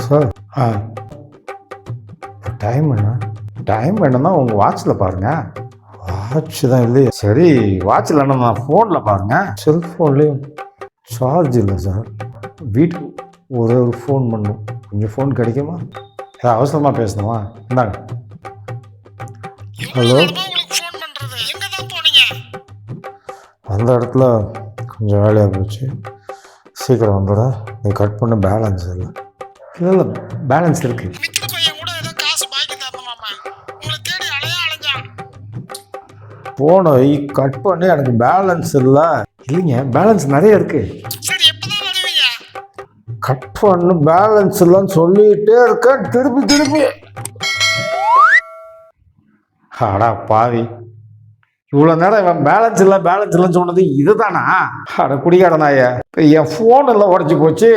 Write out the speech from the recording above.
Sir time என்ன? Time என்னன்னா உங்கள் வாட்சில் பாருங்கள். வாட்ச் தான் இல்லையா? சரி, வாட்சில் என்ன, நான் ஃபோனில் பாருங்கள். செல்ஃபோன்லேயும் சார்ஜ் இல்லை சார். வீட்டுக்கு ஒரு ஃபோன் பண்ணும். கொஞ்சம் ஃபோன் கிடைக்குமா? ஏதாவது அவசரமாக பேசணுமா? இந்தாங்க. ஹலோ, அந்த இடத்துல கொஞ்சம் வேலையாக போச்சு. சீக்கிரம் வந்துட. நீ கட் பண்ண பேலன்ஸ் இல்லை. இல்லை பேலன்ஸ் இருக்கு. போனை கட் பண்ணி எனக்கு பேலன்ஸ் இல்லை. இல்லைங்க, பேலன்ஸ் நிறைய இருக்கு. கட் பண்ணு பேலன்ஸ் இல்லைன்னு சொல்லிட்டே இருக்க. திருப்பி அடா பாவி, இவ்வளோ நேரம் இவன் பேலன்ஸ் இல்லைன்னு சொன்னது இதுதானா? அட குடிகாரனாய, என் ஃபோன் எல்லாம் உடஞ்சி போச்சு.